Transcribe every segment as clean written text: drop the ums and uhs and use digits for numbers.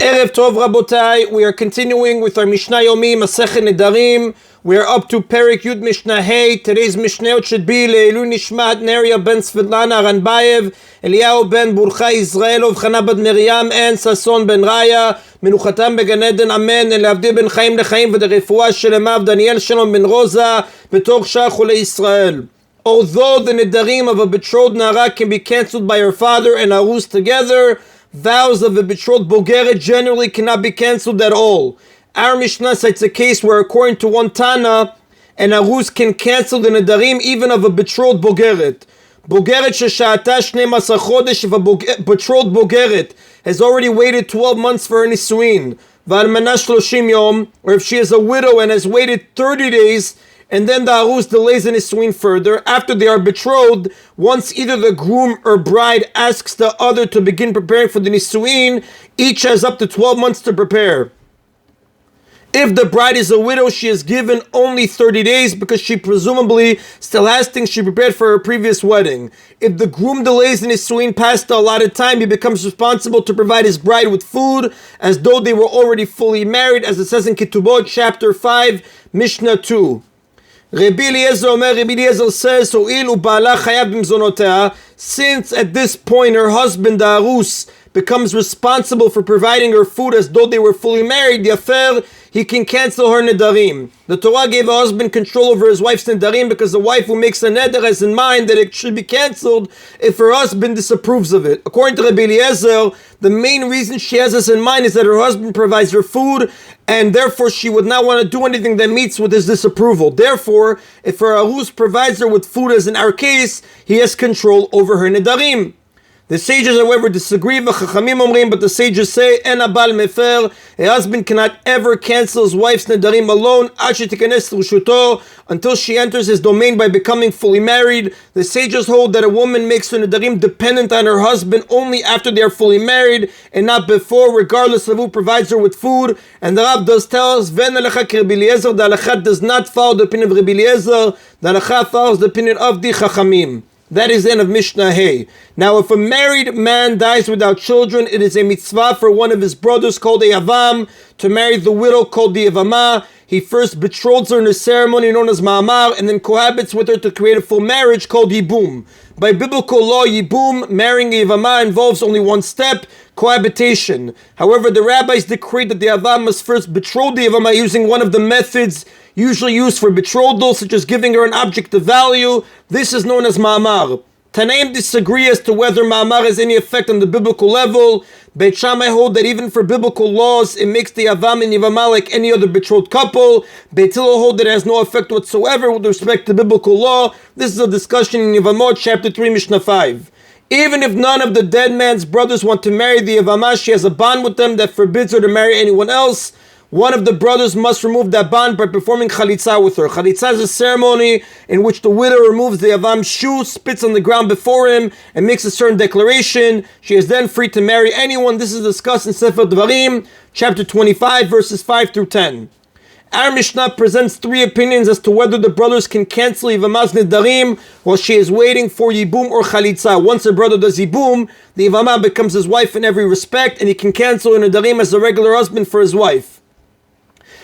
Erev Tov Rabotai, we are continuing with our Mishna Yomi, Masechet Nedarim. We are up to Perik Yud Mishnah Hey. Today's Mishnayot should be Leilu Nishmat Neria ben Svetlana Ranbayev, Eliyahu ben Burcha Israelov, Chana bad Miriam, and Sason ben Raya, Menuchatam began Eden, Amen, and Leavdi ben Chaim lechaim, v'derefua shelemav Daniel Shalom ben Rosa, b'toch Shach Chulei Israel. Although the Nedarim of a betrothed Nara can be cancelled by her father and Arus together, vows of a betrothed Bogeret generally cannot be cancelled at all. Our Mishnah cites a case where, according to one Tana, an Arus can cancel the Nedarim even of a betrothed Bogeret. Bogeret shesha'ata 12 chodesh, if a betrothed Bogeret has already waited 12 months for her Nisuin, v'almana 30 yom, or if she is a widow and has waited 30 days, and then the Arus delays the Nisuin further, after they are betrothed, once either the groom or bride asks the other to begin preparing for the Nisuin, each has up to 12 months to prepare. If the bride is a widow, she is given only 30 days because she presumably still has things she prepared for her previous wedding. If the groom delays the Nisuin past the allotted time, he becomes responsible to provide his bride with food as though they were already fully married, as it says in Ketubot, chapter 5, Mishnah 2. Rabbi Eliezer says, since at this point her husband, the Arus, becomes responsible for providing her food as though they were fully married, he can cancel her Nedarim. The Torah gave a husband control over his wife's Nedarim because the wife who makes a Neder has in mind that it should be cancelled if her husband disapproves of it. According to Rabbi Eliezer, the main reason she has this in mind is that her husband provides her food, and therefore she would not want to do anything that meets with his disapproval. Therefore, if her Arus provides her with food, as in our case, he has control over her Nedarim. The sages, however, disagree, but the sages say, En abal mefer, a husband cannot ever cancel his wife's nedarim alone, until she enters his domain by becoming fully married. The sages hold that a woman makes her nedarim dependent on her husband only after they are fully married, and not before, regardless of who provides her with food. And the Rav does tell us, Ven alecha ki Rabbi Eliezer, the halakha does not follow the opinion of Rabbi Eliezer, the halakha follows the opinion of the Chachamim. That is the end of Mishnah Hey. Now, if a married man dies without children, it is a mitzvah for one of his brothers called a Yavam to marry the widow called the Yavama. He first betroths her in a ceremony known as Ma'amar, and then cohabits with her to create a full marriage called Yibum. By biblical law, Yibum, marrying a Yavama, involves only one step, cohabitation. However, the rabbis decreed that the Yavam must first betroth the Yavama using one of the methods usually used for betrothal, such as giving her an object of value. This is known as Ma'amar. Tanaim disagree as to whether Ma'amar has any effect on the biblical level. Beit Shammai hold that even for biblical laws, it makes the Yavam and Yavama like any other betrothed couple. Beit Hillel hold that it has no effect whatsoever with respect to biblical law. This is a discussion in Yevamot, chapter 3, Mishnah 5. Even if none of the dead man's brothers want to marry the Yavama, she has a bond with them that forbids her to marry anyone else. One of the brothers must remove that bond by performing chalitza with her. Chalitza is a ceremony in which the widow removes the Yavam's shoe, spits on the ground before him, and makes a certain declaration. She is then free to marry anyone. This is discussed in Sefer Devarim, chapter 25, verses 5 through 10. Our Mishnah presents three opinions as to whether the brothers can cancel Yivama's Nedarim while she is waiting for Yibum or Chalitza. Once her brother does Yibum, the Yivama becomes his wife in every respect, and he can cancel her Nedarim as a regular husband for his wife.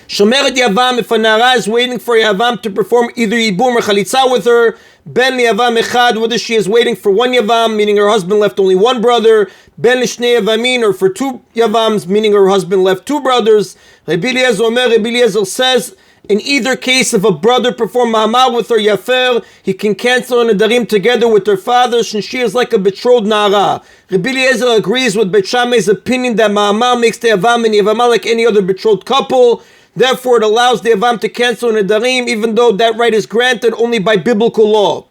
Shomeret Yavam, if a Nara is waiting for Yavam to perform either Yibum or Chalitza with her, Ben Yavam Echad, whether she is waiting for one Yavam, meaning her husband left only one brother, Ben Shnei Yavamin, or for two Yavams, meaning her husband left two brothers. Rabbi Eliezer says, in either case, if a brother performed Ma'amar with her Yafer, he can cancel her Nedarim together with her father, since she is like a betrothed Nara. Rabbi Eliezer agrees with Beit Shammai's opinion that Ma'amar makes the Yavam and Yavama like any other betrothed couple. Therefore, it allows the Yavam to cancel Nedarim, even though that right is granted only by biblical law.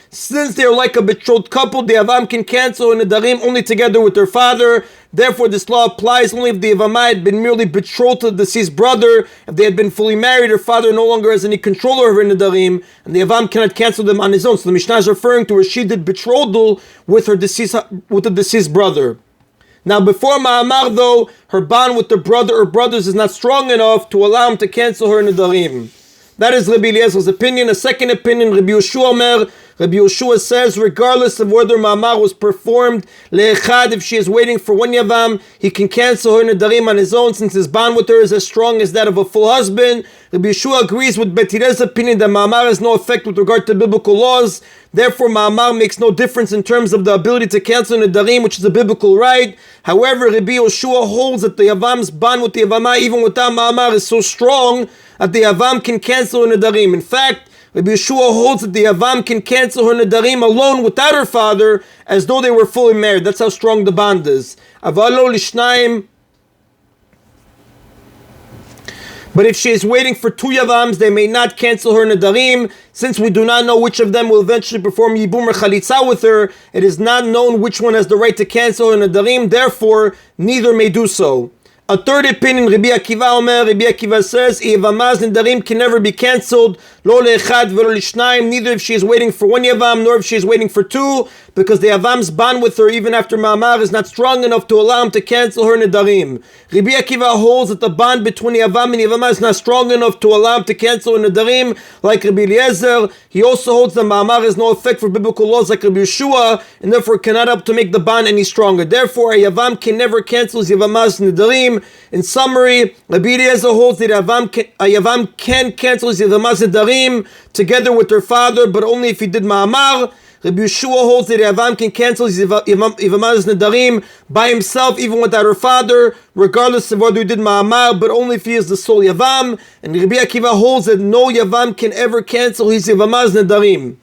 Since they are like a betrothed couple, the Yavam can cancel Nedarim only together with their father. Therefore, this law applies only if the Yavama had been merely betrothed to the deceased brother. If they had been fully married, her father no longer has any control over her Nedarim, and the Yavam cannot cancel them on his own. So the Mishnah is referring to where she did betrothal with the deceased brother. Now, before Ma'amar, though, her bond with the brother or brothers is not strong enough to allow him to cancel her Nedarim. That is Rabbi Eliezer's opinion. A second opinion, Rabbi Yeshua Omer, Rabbi Yehoshua says, regardless of whether Ma'amar was performed le'echad, if she is waiting for one Yavam, he can cancel her Nedarim on his own, since his bond with her is as strong as that of a full husband. Rabbi Yehoshua agrees with Bet Hillel's opinion that Ma'amar has no effect with regard to biblical laws. Therefore, Ma'amar makes no difference in terms of the ability to cancel Nedarim, which is a biblical right. However, Rabbi Yehoshua holds that the Yavam's bond with the Yavama, even without Ma'amar, is so strong that the Yavam can cancel Nedarim. In fact, Rabbi Yehoshua holds that the Yavam can cancel her Nedarim alone without her father, as though they were fully married. That's how strong the bond is. Avalo lishnaim. But if she is waiting for two Yavams, they may not cancel her Nedarim. Since we do not know which of them will eventually perform Yibum or Chalitza with her, it is not known which one has the right to cancel her Nedarim. Therefore, neither may do so. A third opinion, Rabbi Akiva says, Yavamaz Nedarim can never be cancelled, lo le'echad v'lo l'shnayim, neither if she is waiting for one Yavam, nor if she is waiting for two, because the Yavam's bond with her, even after Ma'amar, is not strong enough to allow him to cancel her Nedarim. Rabbi Akiva holds that the bond between Yavam and Yavama is not strong enough to allow him to cancel her Nedarim, like Rabbi Eliezer. He also holds that Ma'amar has no effect for biblical laws like Rabbi Yehoshua, and therefore cannot help to make the bond any stronger. Therefore, a Yavam can never cancel his Yavamaz Nedarim. In summary, Rabbi Eliezer holds that a Yavam can cancel his Yavamaz Nedarim together with her father, but only if he did Ma'amar. Rabbi Yehoshua holds that Yavam can cancel his Yavamaz Nedarim by himself, even without her father, regardless of whether he did Ma'amar, but only if he is the sole Yavam. And Rabbi Akiva holds that no Yavam can ever cancel his Yavamaz Nedarim.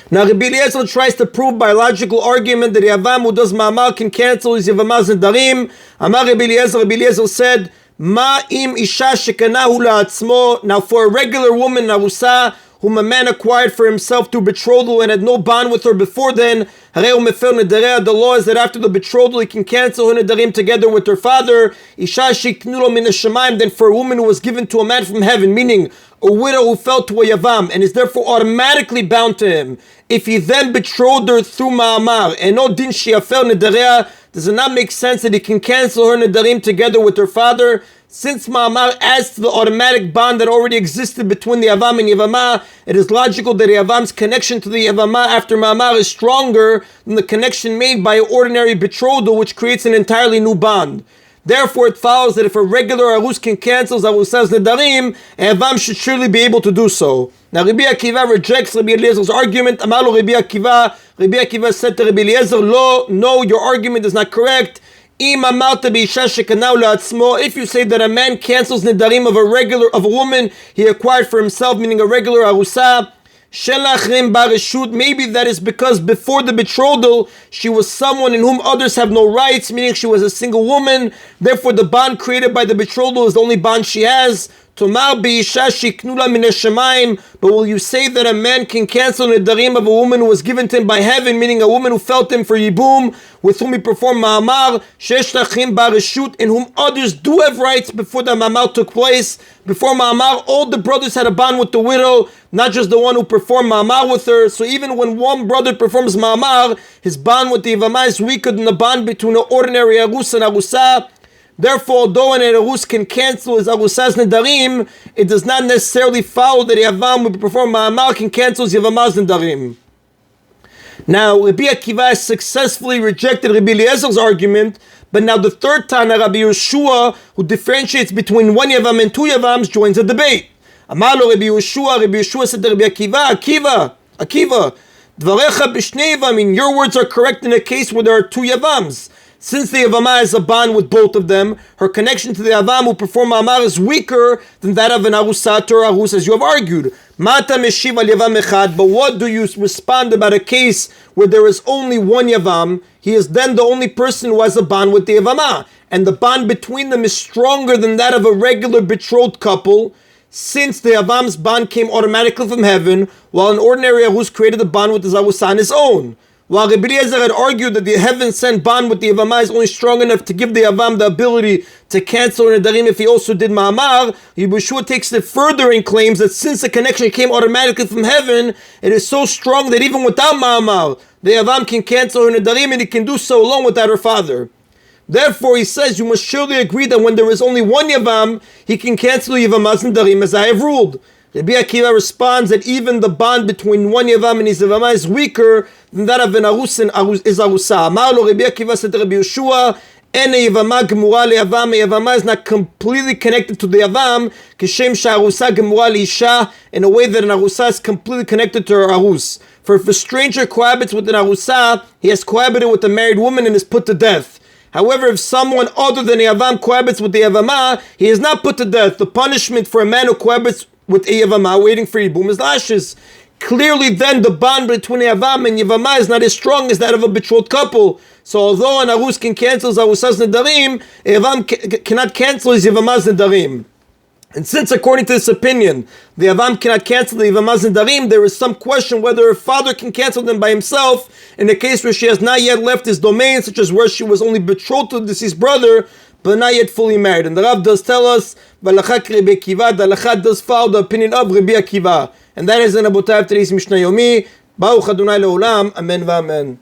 Now Rabbi Eliezer tries to prove by logical argument that Yavam who does Ma'amar can cancel his Yavamaz Nedarim. Amar Rabbi Eliezer said, Ma im isha shekanahu la'atzmo. Now for a regular woman, Narusa, whom a man acquired for himself through betrothal and had no bond with her before then, the law is that after the betrothal he can cancel her Nedarim together with her father. Isha shiknulo min hashamayim, then for a woman who was given to a man from heaven, meaning a widow who fell to a Yavam and is therefore automatically bound to him, if he then betrothed her through Ma'amar, and no din shiafel Nedarim, does it not make sense that he can cancel her Nedarim together with her father? Since Ma'amar adds to the automatic bond that already existed between the Yavam and Yavama, it is logical that Yavam's connection to the Yavama after Ma'amar is stronger than the connection made by an ordinary betrothal, which creates an entirely new bond. Therefore, it follows that if a regular Arus can cancel Arus's Nedarim, Yavam should surely be able to do so. Now, Rabbi Akiva rejects Rabbi Eliezer's argument. Amalu Rabbi Akiva said to Rabbi Eliezer, no, your argument is not correct. If you say that a man cancels Nedarim of a woman he acquired for himself, meaning a regular Arusa, maybe that is because before the betrothal she was someone in whom others have no rights, meaning she was a single woman. Therefore the bond created by the betrothal is the only bond she has. But will you say that a man can cancel Nedarim of a woman who was given to him by heaven, meaning a woman who felt him for Yibum, with whom he performed Ma'amar, in whom others do have rights before the Ma'amar took place? Before Ma'amar, all the brothers had a bond with the widow, not just the one who performed Ma'amar with her. So even when one brother performs Ma'amar, his bond with the Yavama is weaker than the bond between an ordinary Arus and Arusa. Therefore, although an Arus can cancel his Arusas Nedarim, it does not necessarily follow that Yavam who perform Ma'amar can cancel his Yavamaz Nedarim. Now, Rabbi Akiva has successfully rejected Rabbi Eliezer's argument, but now the third Tana, Rabbi Yehoshua, who differentiates between one Yavam and two Yavams, joins the debate. Amalo Rabbi Yehoshua said to Rabbi Akiva, Dvarecha b'shnei Yavam, your words are correct in a case where there are two Yavams. Since the Yavama has a bond with both of them, her connection to the Yavam who perform Ma'amar is weaker than that of an Arusat or Arus, as you have argued. Mata meshiv al Yavam echad, but what do you respond about a case where there is only one Yavam? He is then the only person who has a bond with the Yavama, and the bond between them is stronger than that of a regular betrothed couple, since the Yavam's bond came automatically from heaven, while an ordinary Arus created a bond with his Arus on his own. While Rabbi Eliezer had argued that the heaven-sent bond with the Yavama is only strong enough to give the Yavam the ability to cancel Nedarim if he also did Ma'amar, Yehoshua takes it further and claims that since the connection came automatically from heaven, it is so strong that even without Ma'amar, the Yavam can cancel her Nedarim, and he can do so alone without her father. Therefore, he says, you must surely agree that when there is only one Yavam, he can cancel Yavamaz Nedarim as I have ruled. Rabbi Akiva responds that even the bond between one Yavam and his Yavama is weaker than that of an Arus and is Arusa. Amar lo Rabbi Akiva said to Rabbi Yeshua, Ene Yavama gemura le'Yavam. A Yavama is not completely connected to the Yavam, kishem she'arusa gemura le'isha, in a way that an Arusa is completely connected to her Arus. For if a stranger cohabits with an Arusa, he has cohabited with a married woman and is put to death. However, if someone other than a Yavam cohabits with the Yavama, he is not put to death. The punishment for a man who cohabits with a Yavama waiting for Yibum is lashes. Clearly then the bond between a Yavam and Yavama is not as strong as that of a betrothed couple. So although an Arus can cancel his Arusa's Nedarim, a Yavam cannot cancel his Yavama's Nedarim. And since according to this opinion, the Yavam cannot cancel the Yavama's Nedarim, there is some question whether her father can cancel them by himself in a case where she has not yet left his domain, such as where she was only betrothed to the deceased brother, but not yet fully married. And the Rav does tell us, V'alachak Rabbi Akiva, the Alachat does follow the opinion of Rabbi Akiva. And that is in Abotai of today's Mishna Yomi. Baruch Adonai Le'olam. Amen v'amen.